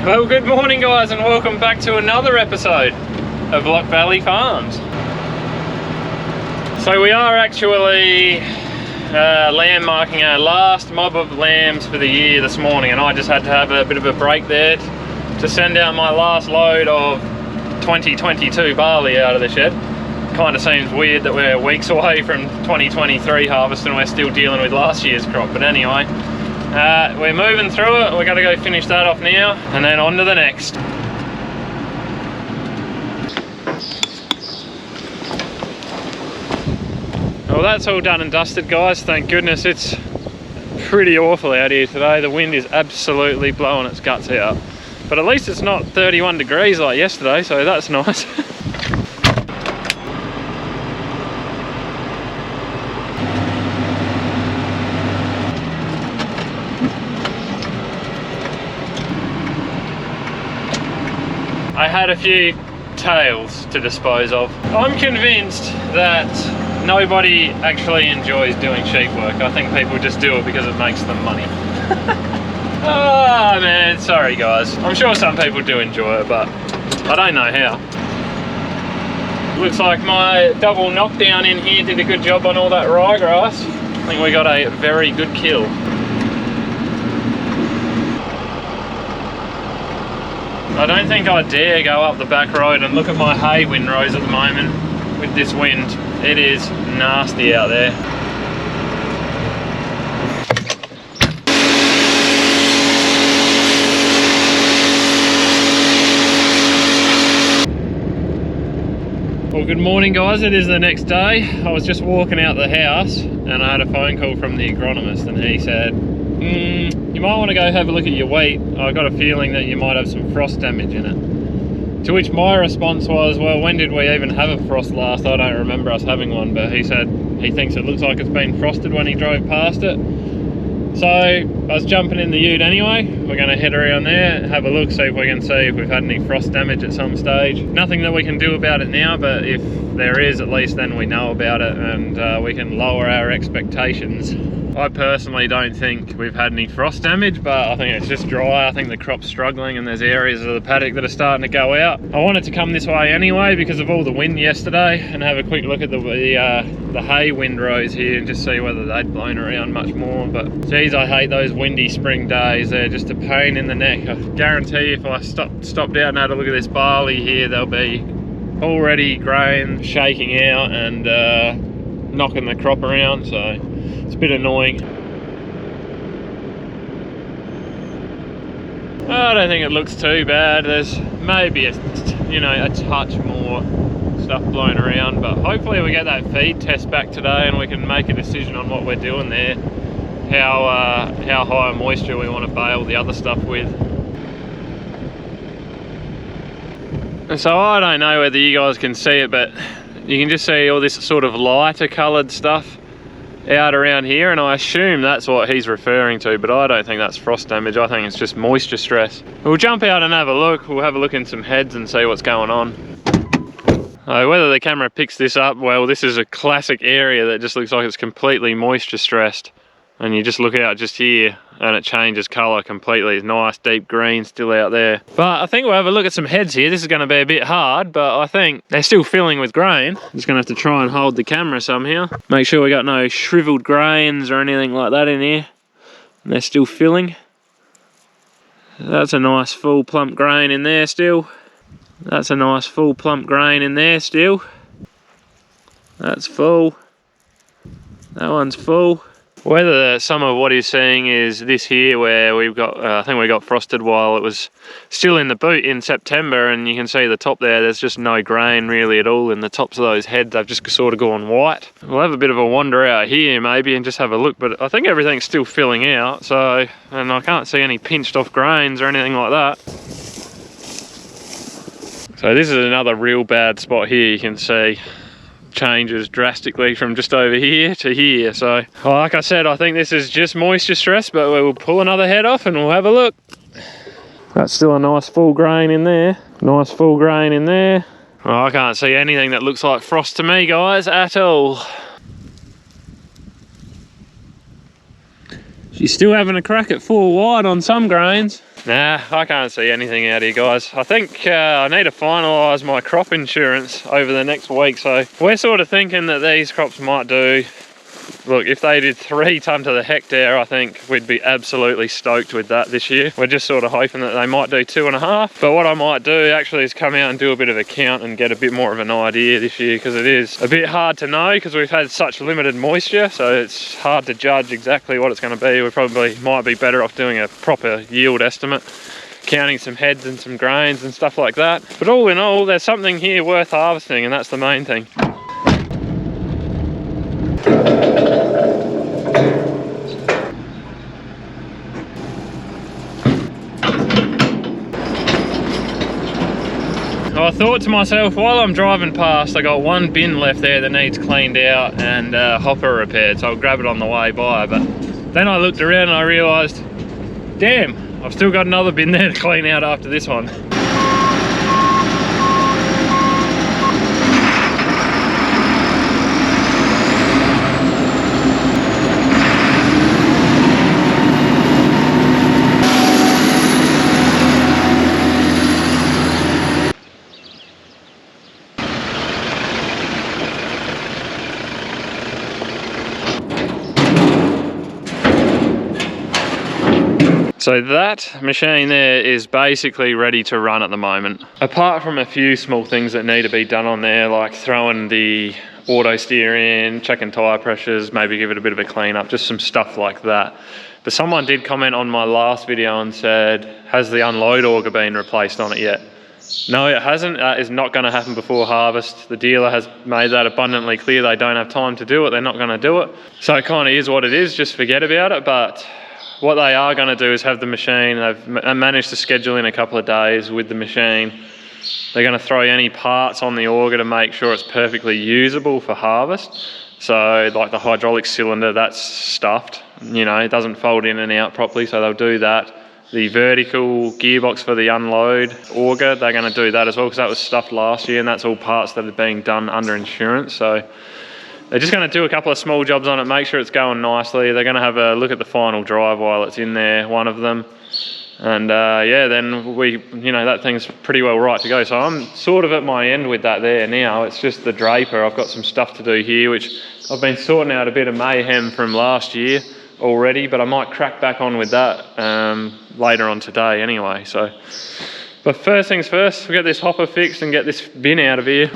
Well, good morning guys and welcome back to another episode of Lock Valley Farms. So we are actually landmarking our last mob of lambs for the year this morning, and I just had to have a bit of a break there to send out my last load of 2022 barley out of the shed. Kind of seems weird that we're weeks away from 2023 harvest and we're still dealing with last year's crop, but anyway. We're moving through it. We've got to go finish that off now and then on to the next. Well, that's all done and dusted guys, thank goodness. It's pretty awful out here today. The wind is absolutely blowing its guts out, but at least it's not 31 degrees like yesterday, so that's nice. I had a few tails to dispose of. I'm convinced that nobody actually enjoys doing sheep work. I think people just do it because it makes them money. Oh man, sorry guys. I'm sure some people do enjoy it, but I don't know how. Looks like my double knockdown in here did a good job on all that ryegrass. I think we got a very good kill. I don't think I dare go up the back road and look at my hay windrows at the moment with this wind. It is nasty out there. Well, good morning guys, it is the next day. I was just walking out the house and I had a phone call from the agronomist and he said, you might want to go have a look at your wheat. I've got a feeling that you might have some frost damage in it. To which my response was, well, when did we even have a frost last? I don't remember us having one, but he said he thinks it looks like it's been frosted when he drove past it. So I was jumping in the ute anyway. We're going to head around there, have a look, see if we can see if we've had any frost damage at some stage. Nothing that we can do about it now, but if there is, at least then we know about it and we can lower our expectations. I personally don't think we've had any frost damage, but I think it's just dry. I think the crop's struggling and there's areas of the paddock that are starting to go out. I wanted to come this way anyway because of all the wind yesterday and have a quick look at the hay windrows here and just see whether they'd blown around much more. But geez, I hate those windy spring days. They're just a pain in the neck. I guarantee if I stopped out and had a look at this barley here, there'll be already grain shaking out and knocking the crop around, so it's a bit annoying. I don't think it looks too bad. There's maybe a touch more stuff blown around, but hopefully we get that feed test back today and we can make a decision on what we're doing there, how high moisture we want to bale the other stuff with. And so I don't know whether you guys can see it, but you can just see all this sort of lighter coloured stuff out around here, and I assume that's what he's referring to, but I don't think that's frost damage. I think it's just moisture stress. We'll jump out and have a look. We'll have a look in some heads and see what's going on. Whether the camera picks this up, well, this is a classic area that just looks like it's completely moisture stressed, and you just look out just here and it changes colour completely. It's nice deep green still out there. But I think we'll have a look at some heads here. This is going to be a bit hard, but I think they're still filling with grain. I'm just going to have to try and hold the camera somehow. Make sure we got no shriveled grains or anything like that in here. And they're still filling. That's a nice full plump grain in there still. That's a nice full plump grain in there still. That's full. That one's full. Whether some of what he's seeing is this here where we've got, I think we got frosted while it was still in the boot in September, and you can see the top there's just no grain really at all, and the tops of those heads they've just sort of gone white. We'll have a bit of a wander out here maybe and just have a look, but I think everything's still filling out, so, and I can't see any pinched off grains or anything like that. So this is another real bad spot here. You can see changes drastically from just over here to here. So like I said, I think this is just moisture stress, but we'll pull another head off and we'll have a look. That's still a nice full grain in there. Nice full grain in there. Oh, I can't see anything that looks like frost to me, guys, at all. She's still having a crack at 4 wide on some grains. Nah, I can't see anything out here, guys. I think I need to finalise my crop insurance over the next week, so we're sort of thinking that these crops might do. Look, if they did 3 tonne to the hectare, I think we'd be absolutely stoked with that this year. We're just sort of hoping that they might do 2.5. But what I might do actually is come out and do a bit of a count and get a bit more of an idea this year, because it is a bit hard to know because we've had such limited moisture, so it's hard to judge exactly what it's going to be. We probably might be better off doing a proper yield estimate, counting some heads and some grains and stuff like that. But all in all, there's something here worth harvesting, and that's the main thing. I thought to myself, while I'm driving past, I got one bin left there that needs cleaned out and hopper repaired, so I'll grab it on the way by. But then I looked around and I realised, damn, I've still got another bin there to clean out after this one. So that machine there is basically ready to run at the moment. Apart from a few small things that need to be done on there, like throwing the auto steer in, checking tyre pressures, maybe give it a bit of a clean up, just some stuff like that. But someone did comment on my last video and said, has the unload auger been replaced on it yet? No, it hasn't. That is not going to happen before harvest. The dealer has made that abundantly clear. They don't have time to do it. They're not going to do it. So it kind of is what it is. Just forget about it. But what they are going to do is have the machine. They've managed to schedule in a couple of days with the machine. They're going to throw any parts on the auger to make sure it's perfectly usable for harvest. So like the hydraulic cylinder, that's stuffed. You know, it doesn't fold in and out properly, so they'll do that. The vertical gearbox for the unload auger, they're going to do that as well, because that was stuffed last year, and that's all parts that are being done under insurance. So they're just going to do a couple of small jobs on it, make sure it's going nicely. They're going to have a look at the final drive while it's in there, one of them. And yeah, then that thing's pretty well right to go. So I'm sort of at my end with that there now. It's just the draper. I've got some stuff to do here, which I've been sorting out a bit of mayhem from last year already, but I might crack back on with that later on today anyway. So, but first things first, we'll get this hopper fixed and get this bin out of here.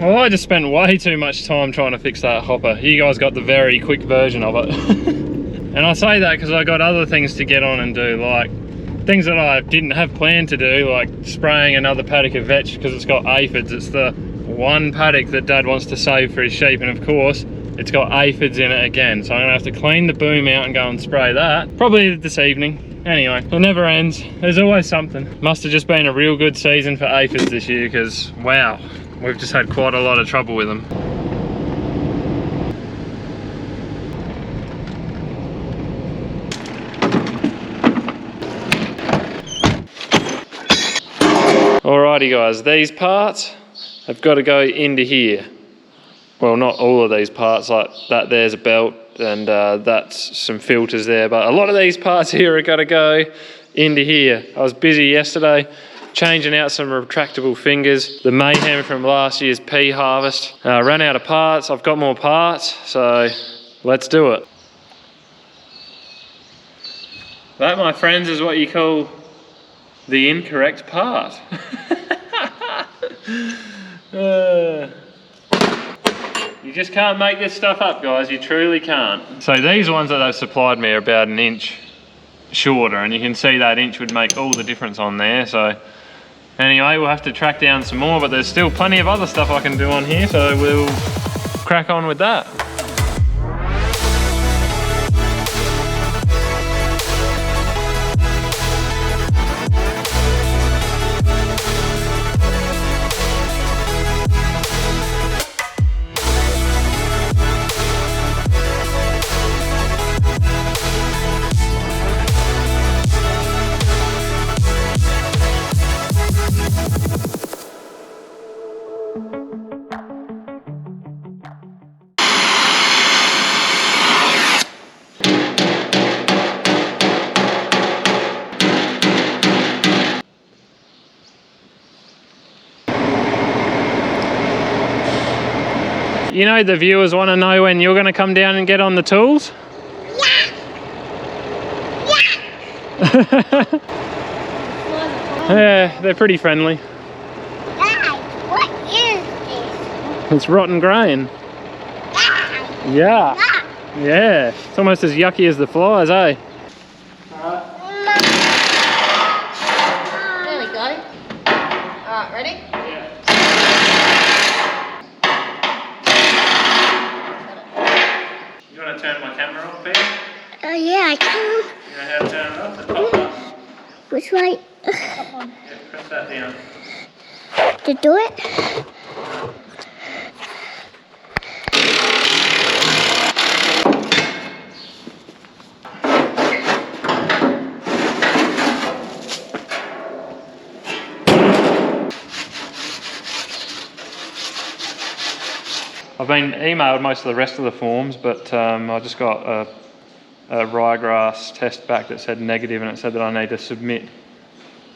Well, I just spent way too much time trying to fix that hopper. You guys got the very quick version of it. And I say that because I got other things to get on and do, like things that I didn't have planned to do, like spraying another paddock of vetch because it's got aphids. It's the one paddock that Dad wants to save for his sheep, and of course it's got aphids in it again. So I'm gonna have to clean the boom out and go and spray that, probably this evening. Anyway, it never ends. There's always something. Must have just been a real good season for aphids this year, because wow, we've just had quite a lot of trouble with them. Alrighty guys, these parts have got to go into here. Well, not all of these parts, like that there's a belt and that's some filters there, but a lot of these parts here are got to go into here. I was busy yesterday changing out some retractable fingers. The mayhem from last year's pea harvest. Ran out of parts. I've got more parts, so let's do it. That, my friends, is what you call the incorrect part. You just can't make this stuff up, guys. You truly can't. So these ones that they've supplied me are about an inch shorter, and you can see that inch would make all the difference on there. So anyway, we'll have to track down some more, but there's still plenty of other stuff I can do on here, so we'll crack on with that. You know, the viewers want to know when you're going to come down and get on the tools? Yeah. Yeah, they're pretty friendly. Dad, what is this? It's rotten grain. Dad. Yeah. Dad. Yeah. It's almost as yucky as the flies, eh? Nearly got it. Alright, ready? You want to turn my camera off, Ben? Oh yeah, I can. You know how to turn it off? The top button. Which way? Yeah, press that down. To do it? I've been emailed most of the rest of the forms, but I just got a ryegrass test back that said negative, and it said that I need to submit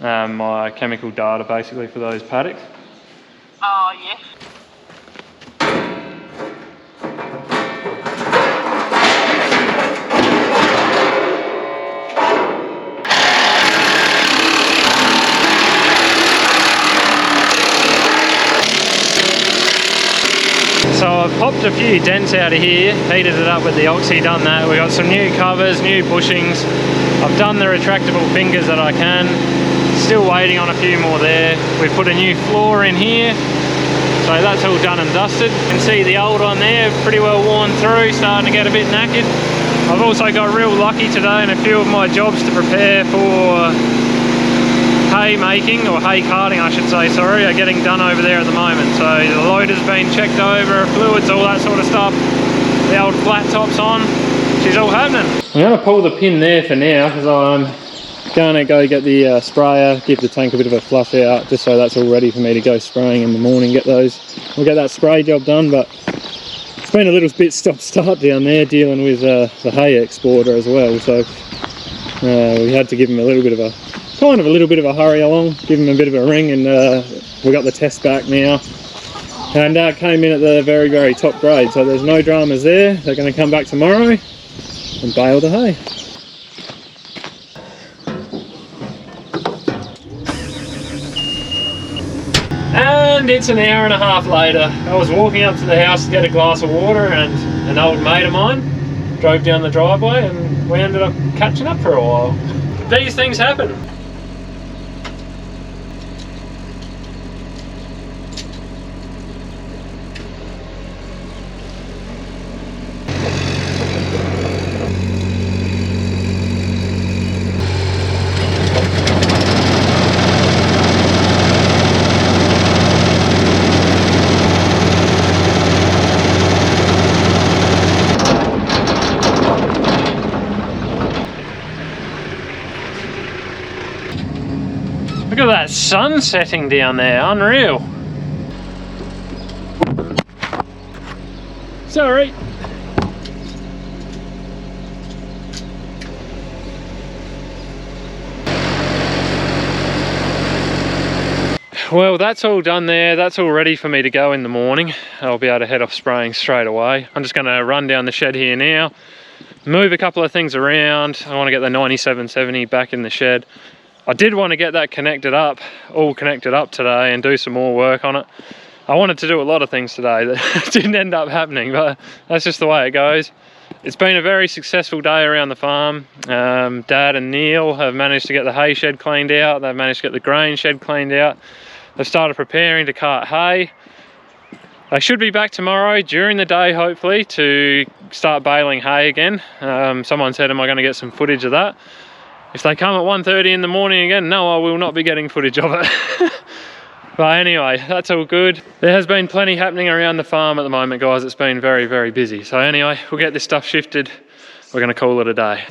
my chemical data basically for those paddocks. Oh, yes. So I've popped a few dents out of here, heated it up with the oxy, done that. We've got some new covers, new bushings. I've done the retractable fingers that I can. Still waiting on a few more there. We've put a new floor in here. So that's all done and dusted. You can see the old one there, pretty well worn through, starting to get a bit knackered. I've also got real lucky today, and a few of my jobs to prepare for hay making, or hay carting I should say, sorry, are getting done over there at the moment. So the loader's been checked over, fluids, all that sort of stuff. The old flat top's on. She's all happening. I'm going to pull the pin there for now, because I'm going to go get the sprayer, give the tank a bit of a flush out, just so that's all ready for me to go spraying in the morning. We'll get that spray job done, but it's been a little bit stop-start down there dealing with the hay exporter as well. So we had to give him a little bit of a hurry along, give him a bit of a ring, and we got the test back now, and came in at the very, very top grade. So there's no dramas there. They're going to come back tomorrow and bale the hay. And it's an hour and a half later. I was walking up to the house to get a glass of water, and an old mate of mine drove down the driveway, and we ended up catching up for a while. These things happen. Look at that sun setting down there, unreal. Sorry. Well, that's all done there. That's all ready for me to go in the morning. I'll be able to head off spraying straight away. I'm just going to run down the shed here now, move a couple of things around. I want to get the 9770 back in the shed. I did want to get that all connected up today and do some more work on it. I wanted to do a lot of things today that didn't end up happening, but that's just the way it goes. It's been a very successful day around the farm. Dad and Neil have managed to get the hay shed cleaned out. They've managed to get the grain shed cleaned out. They've started preparing to cart hay. They should be back tomorrow during the day, hopefully, to start baling hay again. Someone said, am I going to get some footage of that? If they come at 1:30 in the morning again, no, I will not be getting footage of it. But anyway, that's all good. There has been plenty happening around the farm at the moment, guys. It's been very, very busy. So anyway, we'll get this stuff shifted. We're going to call it a day.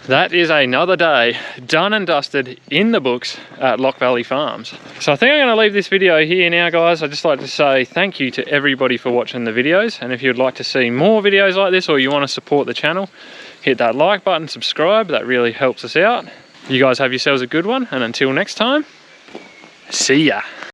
That is another day done and dusted in the books at Lock Valley Farms. So I think I'm going to leave this video here now, guys. I'd just like to say thank you to everybody for watching the videos, and if you'd like to see more videos like this or you want to support the channel, hit that like button, subscribe. That really helps us out. You guys have yourselves a good one, and until next time, see ya.